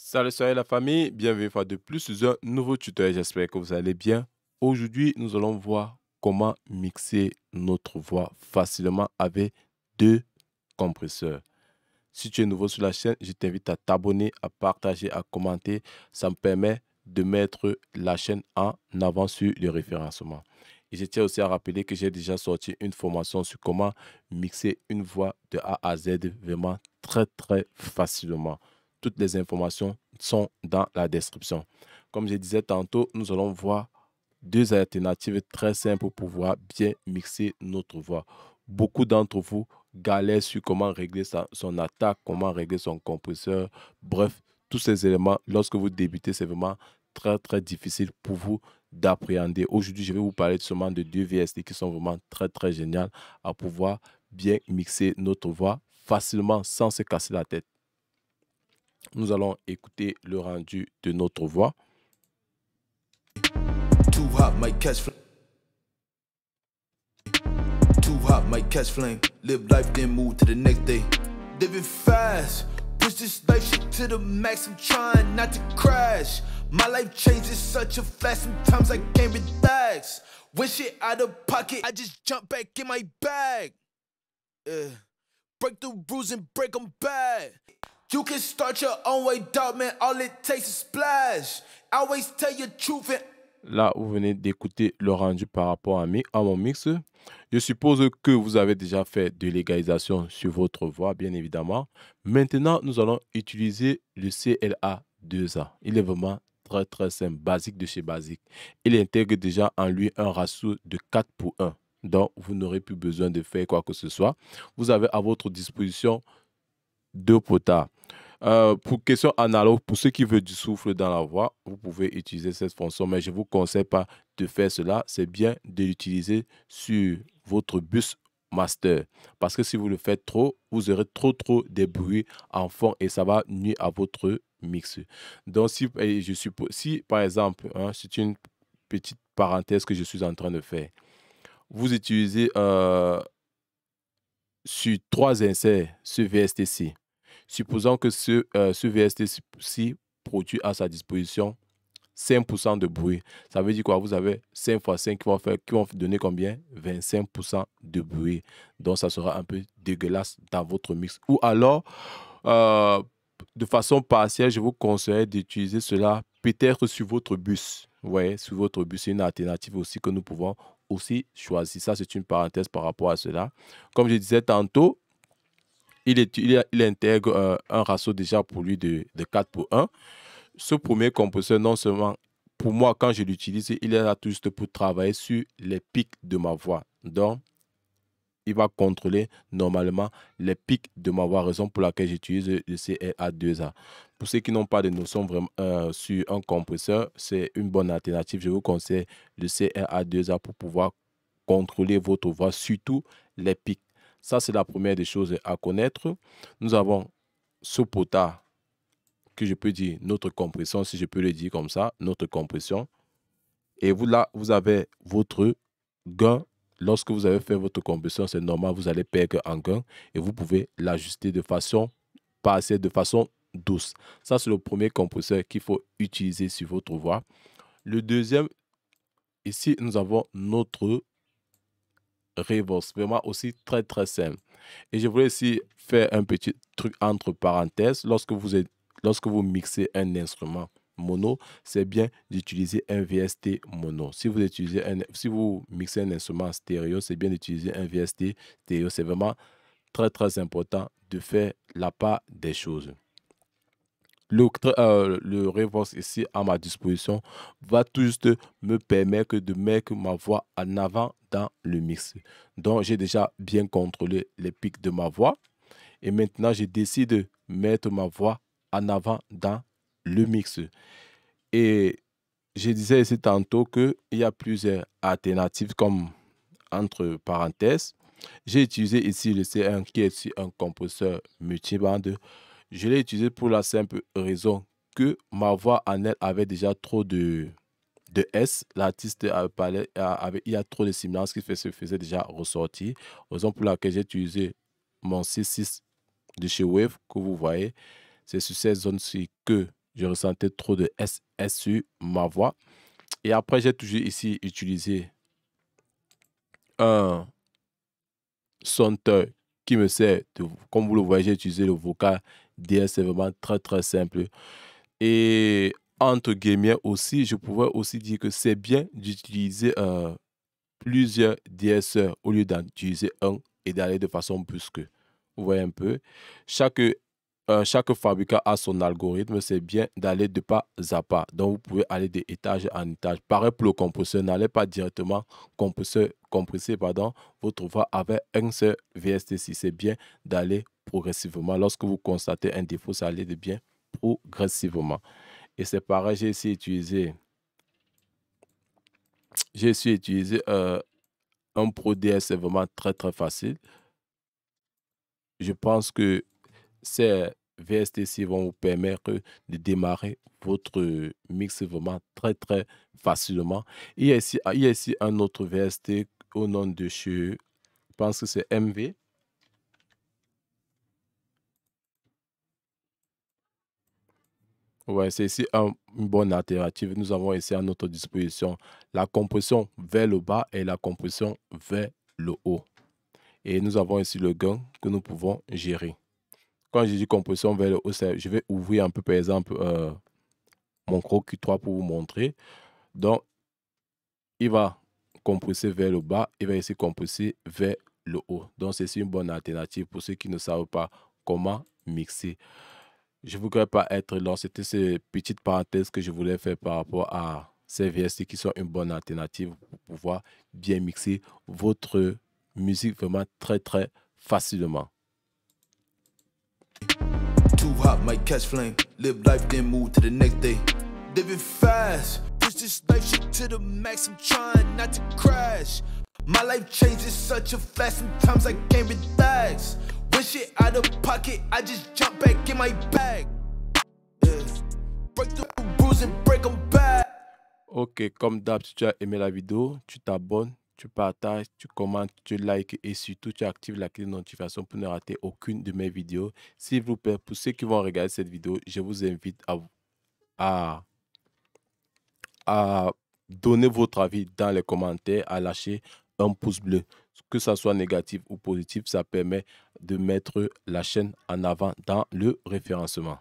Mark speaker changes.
Speaker 1: Salut la famille, bienvenue une fois de plus sur un nouveau tutoriel, j'espère que vous allez bien. Aujourd'hui, nous allons voir comment mixer notre voix facilement avec deux compresseurs. Si tu es nouveau sur la chaîne, je t'invite à t'abonner, à partager, à commenter. Ça me permet de mettre la chaîne en avant sur le référencement. Et je tiens aussi à rappeler que j'ai déjà sorti une formation sur comment mixer une voix de A à Z vraiment très facilement. Toutes les informations sont dans la description. Comme je disais tantôt, nous allons voir deux alternatives très simples pour pouvoir bien mixer notre voix. Beaucoup d'entre vous galèrent sur comment régler son attaque, comment régler son compresseur. Bref, tous ces éléments, lorsque vous débutez, c'est vraiment très difficile pour vous d'appréhender. Aujourd'hui, je vais vous parler seulement de deux VST qui sont vraiment très géniales à pouvoir bien mixer notre voix facilement sans se casser la tête. Nous allons écouter le rendu de notre voix.
Speaker 2: Too hot, might catch flame. Too hot, might catch flame. Live life, then move to the next day. Living fast, push this life shit to the max. I'm trying not to crash. My life changes such a fast. Sometimes I can't relax. When shit out of pocket, I just jump back in my bag. Break the rules and break them bad. You can start your own way, dog, man. All it takes is splash. Always tell your truth and
Speaker 1: Là, vous venez d'écouter le rendu par rapport à mon mix. Je suppose que vous avez déjà fait de l'égalisation sur votre voix, bien évidemment. Maintenant, nous allons utiliser le CLA2A. Il est vraiment très simple, basique de chez basique. Il intègre déjà en lui un ratio de 4:1. Donc, vous n'aurez plus besoin de faire quoi que ce soit. Vous avez à votre disposition deux potards. Pour question analogue, pour ceux qui veulent du souffle dans la voix, vous pouvez utiliser cette fonction, mais je ne vous conseille pas de faire cela. C'est bien de l'utiliser sur votre bus master. Parce que si vous le faites trop, vous aurez trop de bruit en fond et ça va nuire à votre mix. Donc, si par exemple, c'est une petite parenthèse que je suis en train de faire, vous utilisez sur 3 inserts ce VST-C. Supposons que ce VST-ci produit à sa disposition 5% de bruit. Ça veut dire quoi? Vous avez 5 fois 5 qui vont donner combien? 25% de bruit. Donc, ça sera un peu dégueulasse dans votre mix. Ou alors, de façon partielle, je vous conseille d'utiliser cela peut-être sur votre bus. Vous voyez, sur votre bus, c'est une alternative aussi que nous pouvons aussi choisir. Ça, c'est une parenthèse par rapport à cela. Comme je disais tantôt, il intègre un ratio déjà pour lui de 4:1. Ce premier compresseur, non seulement pour moi, quand je l'utilise, il est là tout juste pour travailler sur les pics de ma voix. Donc, il va contrôler normalement les pics de ma voix, raison pour laquelle j'utilise le CLA2A. Pour ceux qui n'ont pas de notion vraiment sur un compresseur, c'est une bonne alternative. Je vous conseille le CLA2A pour pouvoir contrôler votre voix, surtout les pics. Ça, c'est la première des choses à connaître. Nous avons ce potard que je peux dire notre compression, si je peux le dire comme ça, notre compression. Et vous, là, vous avez votre gain. Lorsque vous avez fait votre compression, c'est normal, vous allez perdre en gain et vous pouvez l'ajuster de façon passée, de façon douce. Ça, c'est le premier compresseur qu'il faut utiliser sur votre voix. Le deuxième, ici, nous avons notre Reverse, vraiment aussi très simple. Et je voulais aussi faire un petit truc entre parenthèses. Lorsque vous mixez un instrument mono, c'est bien d'utiliser un VST mono. Si vous mixez un instrument stéréo, c'est bien d'utiliser un VST stéréo. C'est vraiment très important de faire la part des choses. Le Reverse ici à ma disposition va tout juste me permettre de mettre ma voix en avant dans le mix. Donc, j'ai déjà bien contrôlé les pics de ma voix. Et maintenant, je décide de mettre ma voix en avant dans le mix. Et je disais ici tantôt qu'il y a plusieurs alternatives comme entre parenthèses. J'ai utilisé ici le C1 qui est ici un compresseur multibande. Je l'ai utilisé pour la simple raison que ma voix en elle avait déjà trop de S. L'artiste il y a trop de sibilances qui se faisait déjà ressortir. Raison pour laquelle j'ai utilisé mon C6 de chez Wave que vous voyez. C'est sur cette zone-ci que je ressentais trop de SS sur ma voix. Et après, j'ai toujours ici utilisé un sonteur qui me sert, comme vous le voyez, j'ai utilisé le vocal DS, c'est vraiment très très simple. Et entre guillemets aussi, je pouvais aussi dire que c'est bien d'utiliser plusieurs DSeurs au lieu d'en utiliser un et d'aller de façon brusque. Vous voyez un peu, chaque fabricant a son algorithme, c'est bien d'aller de pas à pas. Donc, vous pouvez aller d'étage en étage. Pareil pour le compresseur, n'allez pas directement compresser votre voix avec un seul VST6. C'est bien d'aller progressivement. Lorsque vous constatez un défaut, ça allait de bien progressivement. Et c'est pareil, j'ai essayé d'utiliser un Pro DS, c'est vraiment très très facile. Je pense que ces VST6 vont vous permettre de démarrer votre mix vraiment très très facilement. Il y a ici un autre VST au nom de chez, je pense que c'est MV. Ouais, c'est ici une bonne alternative. Nous avons ici à notre disposition la compression vers le bas et la compression vers le haut. Et nous avons ici le gain que nous pouvons gérer. Quand je dis compression vers le haut, je vais ouvrir un peu, par exemple, mon Pro Q3 pour vous montrer. Donc, il va compresser vers le bas, il va ici compresser vers le haut. Donc, c'est une bonne alternative pour ceux qui ne savent pas comment mixer. Je ne voudrais pas être long. C'était ces petites parenthèses que je voulais faire par rapport à ces VST qui sont une bonne alternative pour pouvoir bien mixer votre musique vraiment très, très facilement.
Speaker 2: Too hot, might catch flame. Live life, then move to the next day. Living fast, push this life shit to the max. I'm trying not to crash. My life changes such a fast. Sometimes I can't relax. When shit out of pocket, I just jump back in my bag. Yeah. Break the rules and break them back.
Speaker 1: Ok, comme d'hab, si tu as aimé la vidéo, tu t'abonnes, tu partages, tu commentes, tu likes et surtout tu actives la clé de notification pour ne rater aucune de mes vidéos. S'il vous plaît, pour ceux qui vont regarder cette vidéo, je vous invite à donner votre avis dans les commentaires, à lâcher un pouce bleu. Que ça soit négatif ou positif, ça permet de mettre la chaîne en avant dans le référencement.